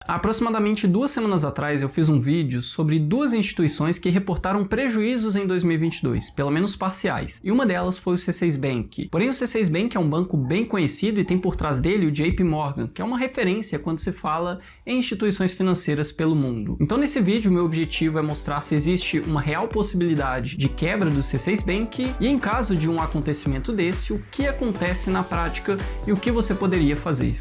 Há aproximadamente 2 semanas atrás eu fiz um vídeo sobre 2 instituições que reportaram prejuízos em 2022, pelo menos parciais, e uma delas foi o C6 Bank. Porém o C6 Bank é um banco bem conhecido e tem por trás dele o JP Morgan, que é uma referência quando se fala em instituições financeiras pelo mundo. Então nesse vídeo meu objetivo é mostrar se existe uma real possibilidade de quebra do C6 Bank e em caso de um acontecimento desse, o que acontece na prática e o que você poderia fazer.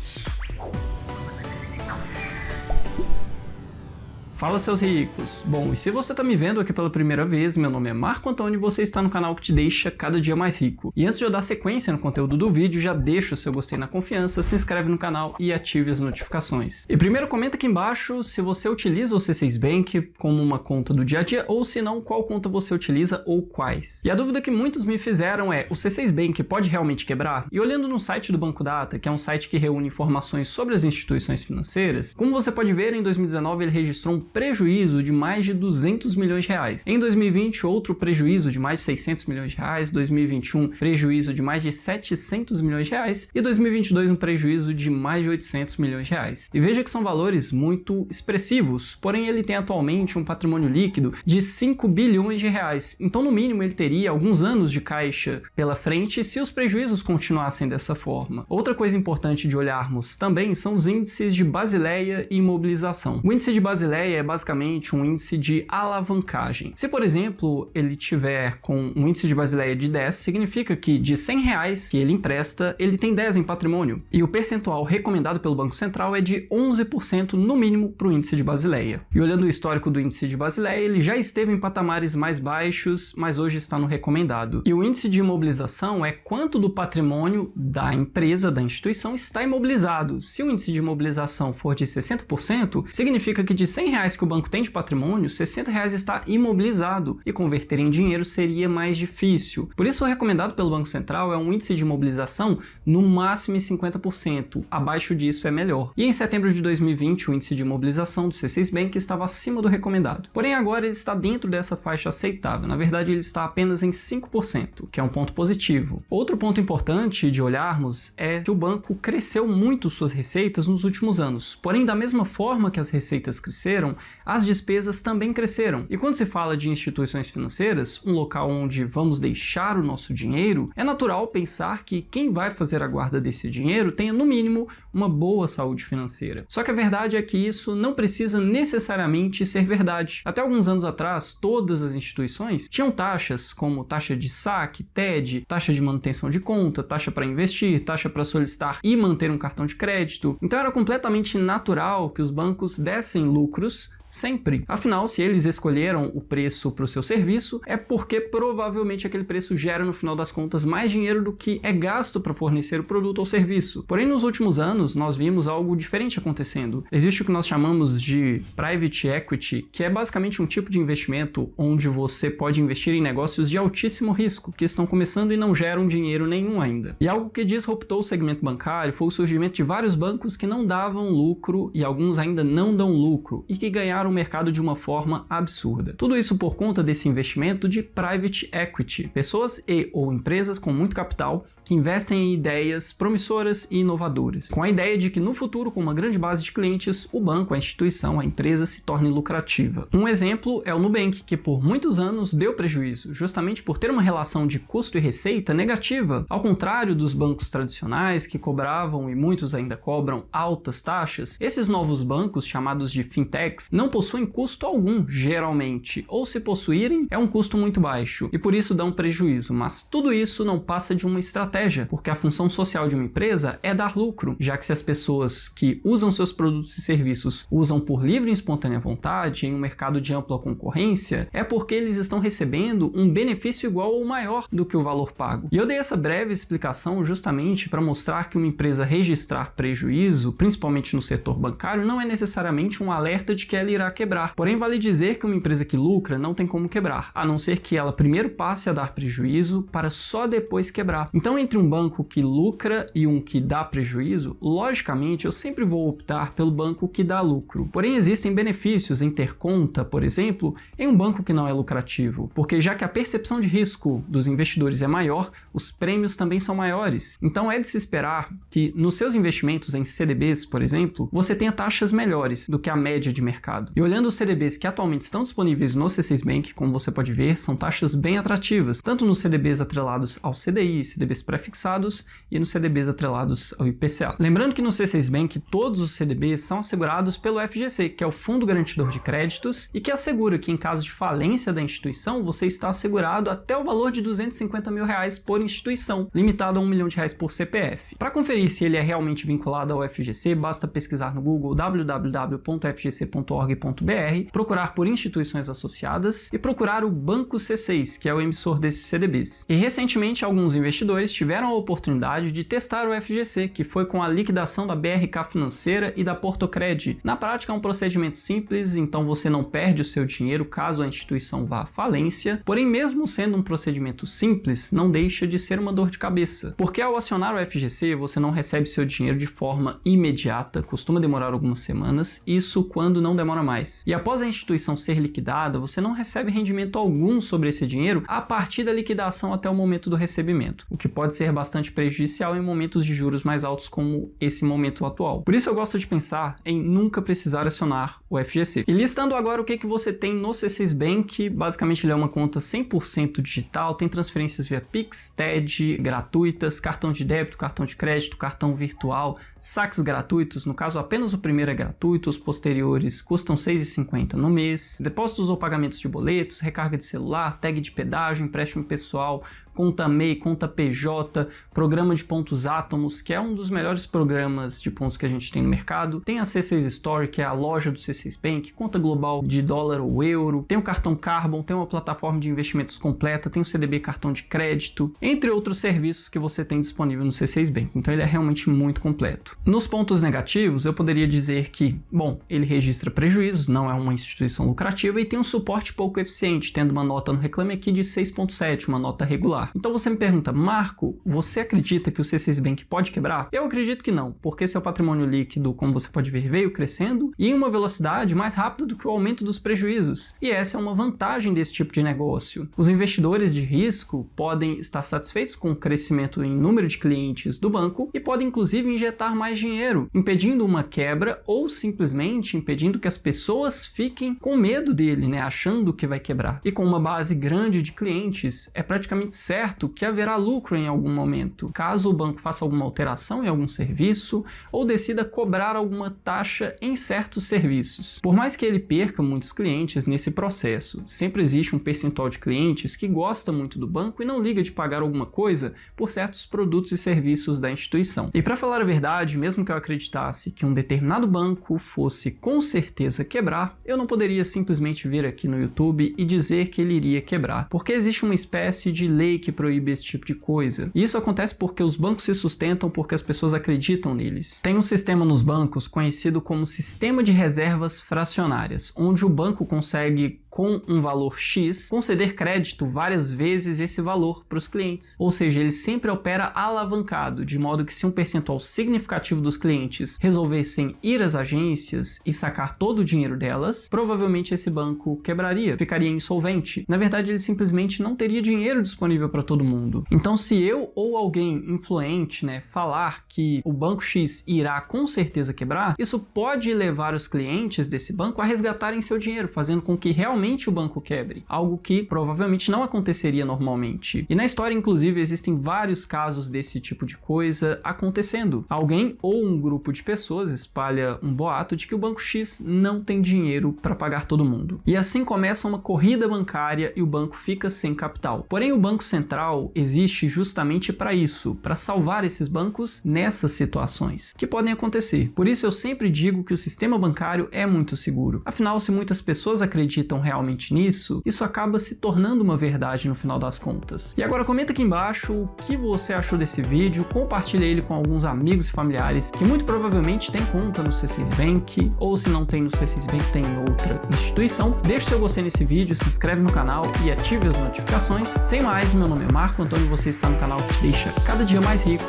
Fala, seus ricos! Bom, e se você está me vendo aqui pela primeira vez, meu nome é Marco Antônio e você está no canal que te deixa cada dia mais rico. E antes de eu dar sequência no conteúdo do vídeo, já deixa o seu gostei na confiança, se inscreve no canal e ative as notificações. E primeiro comenta aqui embaixo se você utiliza o C6 Bank como uma conta do dia a dia ou se não, qual conta você utiliza ou quais. E a dúvida que muitos me fizeram é, o C6 Bank pode realmente quebrar? E olhando no site do Banco Data, que é um site que reúne informações sobre as instituições financeiras, como você pode ver, em 2019 ele registrou um prejuízo de mais de 200 milhões de reais. Em 2020, outro prejuízo de mais de 600 milhões de reais, 2021, prejuízo de mais de 700 milhões de reais e 2022, um prejuízo de mais de 800 milhões de reais. E veja que são valores muito expressivos, porém ele tem atualmente um patrimônio líquido de 5 bilhões de reais. Então, no mínimo, ele teria alguns anos de caixa pela frente se os prejuízos continuassem dessa forma. Outra coisa importante de olharmos também são os índices de Basileia e imobilização. O índice de Basileia é basicamente um índice de alavancagem. Se, por exemplo, ele tiver com um índice de Basileia de 10, significa que de 100 reais que ele empresta, ele tem 10 em patrimônio. E o percentual recomendado pelo Banco Central é de 11% no mínimo para o índice de Basileia. E olhando o histórico do índice de Basileia, ele já esteve em patamares mais baixos, mas hoje está no recomendado. E o índice de imobilização é quanto do patrimônio da empresa, da instituição, está imobilizado. Se o índice de imobilização for de 60%, significa que de 100 reais que o banco tem de patrimônio, 60 reais está imobilizado e converter em dinheiro seria mais difícil. Por isso, o recomendado pelo Banco Central é um índice de imobilização no máximo em 50%. Abaixo disso é melhor. E em setembro de 2020, o índice de imobilização do C6 Bank estava acima do recomendado. Porém, agora ele está dentro dessa faixa aceitável. Na verdade, ele está apenas em 5%, que é um ponto positivo. Outro ponto importante de olharmos é que o banco cresceu muito suas receitas nos últimos anos. Porém, da mesma forma que as receitas cresceram, as despesas também cresceram. E quando se fala de instituições financeiras, um local onde vamos deixar o nosso dinheiro, é natural pensar que quem vai fazer a guarda desse dinheiro tenha, no mínimo, uma boa saúde financeira. Só que a verdade é que isso não precisa necessariamente ser verdade. Até alguns anos atrás, todas as instituições tinham taxas como taxa de saque, TED, taxa de manutenção de conta, taxa para investir, taxa para solicitar e manter um cartão de crédito. Então era completamente natural que os bancos dessem lucros sempre. Afinal, se eles escolheram o preço para o seu serviço, é porque provavelmente aquele preço gera, no final das contas, mais dinheiro do que é gasto para fornecer o produto ou serviço. Porém, nos últimos anos, nós vimos algo diferente acontecendo. Existe o que nós chamamos de Private Equity, que é basicamente um tipo de investimento onde você pode investir em negócios de altíssimo risco, que estão começando e não geram dinheiro nenhum ainda. E algo que disruptou o segmento bancário foi o surgimento de vários bancos que não davam lucro e alguns ainda não dão lucro e que ganharam o mercado de uma forma absurda. Tudo isso por conta desse investimento de Private Equity, pessoas e ou empresas com muito capital que investem em ideias promissoras e inovadoras, com a ideia de que no futuro, com uma grande base de clientes, o banco, a instituição, a empresa se torne lucrativa. Um exemplo é o Nubank, que por muitos anos deu prejuízo, justamente por ter uma relação de custo e receita negativa, ao contrário dos bancos tradicionais que cobravam e muitos ainda cobram altas taxas. Esses novos bancos, chamados de fintechs, não possuem custo algum, geralmente, ou se possuírem, é um custo muito baixo, e por isso dão prejuízo, mas tudo isso não passa de uma estratégia, porque a função social de uma empresa é dar lucro, já que se as pessoas que usam seus produtos e serviços usam por livre e espontânea vontade, em um mercado de ampla concorrência, é porque eles estão recebendo um benefício igual ou maior do que o valor pago. E eu dei essa breve explicação justamente para mostrar que uma empresa registrar prejuízo, principalmente no setor bancário, não é necessariamente um alerta de que ela irá quebrar. Porém, vale dizer que uma empresa que lucra não tem como quebrar, a não ser que ela primeiro passe a dar prejuízo para só depois quebrar. Então, entre um banco que lucra e um que dá prejuízo, logicamente eu sempre vou optar pelo banco que dá lucro. Porém, existem benefícios em ter conta, por exemplo, em um banco que não é lucrativo, porque já que a percepção de risco dos investidores é maior, os prêmios também são maiores. Então é de se esperar que nos seus investimentos em CDBs, por exemplo, você tenha taxas melhores do que a média de mercado. E olhando os CDBs que atualmente estão disponíveis no C6 Bank, como você pode ver, são taxas bem atrativas, tanto nos CDBs atrelados ao CDI, CDBs pré-fixados e nos CDBs atrelados ao IPCA. Lembrando que no C6 Bank todos os CDBs são assegurados pelo FGC, que é o Fundo Garantidor de Créditos, e que assegura que em caso de falência da instituição, você está assegurado até o valor de R$250 mil por instituição, limitado a R$1 milhão por CPF. Para conferir se ele é realmente vinculado ao FGC, basta pesquisar no Google www.fgc.org.br, procurar por instituições associadas e procurar o Banco C6, que é o emissor desses CDBs. E recentemente alguns investidores tiveram a oportunidade de testar o FGC, que foi com a liquidação da BRK Financeira e da Portocred. Na prática é um procedimento simples, então você não perde o seu dinheiro caso a instituição vá à falência, porém mesmo sendo um procedimento simples, não deixa de ser uma dor de cabeça, porque ao acionar o FGC você não recebe seu dinheiro de forma imediata, costuma demorar algumas semanas, isso quando não demora mais. E após a instituição ser liquidada, você não recebe rendimento algum sobre esse dinheiro a partir da liquidação até o momento do recebimento, o que pode ser bastante prejudicial em momentos de juros mais altos como esse momento atual. Por isso eu gosto de pensar em nunca precisar acionar o FGC. E listando agora o que você tem no C6 Bank, basicamente ele é uma conta 100% digital, tem transferências via Pix, TED, gratuitas, cartão de débito, cartão de crédito, cartão virtual, saques gratuitos, no caso apenas o primeiro é gratuito, os posteriores custam R$ 6,50 no mês, depósitos ou pagamentos de boletos, recarga de celular, tag de pedágio, empréstimo pessoal, conta MEI, conta PJ, programa de pontos átomos, que é um dos melhores programas de pontos que a gente tem no mercado, tem a C6 Store, que é a loja do C6 Bank, conta global de dólar ou euro, tem o cartão Carbon, tem uma plataforma de investimentos completa, tem o CDB cartão de crédito, entre outros serviços que você tem disponível no C6 Bank, então ele é realmente muito completo. Nos pontos negativos, eu poderia dizer que, bom, ele registra prejuízos, não é uma instituição lucrativa e tem um suporte pouco eficiente, tendo uma nota no Reclame Aqui de 6,7, uma nota regular. Então você me pergunta, Marco, você acredita que o C6 Bank pode quebrar? Eu acredito que não, porque seu patrimônio líquido, como você pode ver, veio crescendo e em uma velocidade mais rápida do que o aumento dos prejuízos. E essa é uma vantagem desse tipo de negócio. Os investidores de risco podem estar satisfeitos com o crescimento em número de clientes do banco e podem inclusive injetar mais dinheiro, impedindo uma quebra ou simplesmente impedindo que as pessoas fiquem com medo dele, achando que vai quebrar. E com uma base grande de clientes, é praticamente certo que haverá lucro em algum momento, caso o banco faça alguma alteração em algum serviço ou decida cobrar alguma taxa em certos serviços. Por mais que ele perca muitos clientes nesse processo, sempre existe um percentual de clientes que gosta muito do banco e não liga de pagar alguma coisa por certos produtos e serviços da instituição. E para falar a verdade, mesmo que eu acreditasse que um determinado banco fosse com certeza quebrar, eu não poderia simplesmente vir aqui no YouTube e dizer que ele iria quebrar, porque existe uma espécie de lei que proíbe esse tipo de coisa. E isso acontece porque os bancos se sustentam porque as pessoas acreditam neles. Tem um sistema nos bancos conhecido como sistema de reservas fracionárias, onde o banco consegue, com um valor X, conceder crédito várias vezes esse valor para os clientes. Ou seja, ele sempre opera alavancado, de modo que se um percentual significativo dos clientes resolvessem ir às agências e sacar todo o dinheiro delas, provavelmente esse banco quebraria, ficaria insolvente. Na verdade, ele simplesmente não teria dinheiro disponível para todo mundo. Então, se eu ou alguém influente, falar que o banco X irá com certeza quebrar, isso pode levar os clientes desse banco a resgatarem seu dinheiro, fazendo com que realmente o banco quebre, algo que provavelmente não aconteceria normalmente. E na história, inclusive, existem vários casos desse tipo de coisa acontecendo. Alguém ou um grupo de pessoas espalha um boato de que o banco X não tem dinheiro para pagar todo mundo. E assim começa uma corrida bancária e o banco fica sem capital. Porém, o Banco Central existe justamente para isso, para salvar esses bancos nessas situações que podem acontecer. Por isso eu sempre digo que o sistema bancário é muito seguro. Afinal, se muitas pessoas acreditam realmente realmente nisso, isso acaba se tornando uma verdade no final das contas. E agora comenta aqui embaixo o que você achou desse vídeo, compartilha ele com alguns amigos e familiares que muito provavelmente tem conta no C6 Bank, ou se não tem no C6 Bank, tem em outra instituição. Deixa seu gostei nesse vídeo, se inscreve no canal e ative as notificações. Sem mais, meu nome é Marco Antônio, você está no canal que te deixa cada dia mais rico,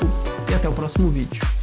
e até o próximo vídeo.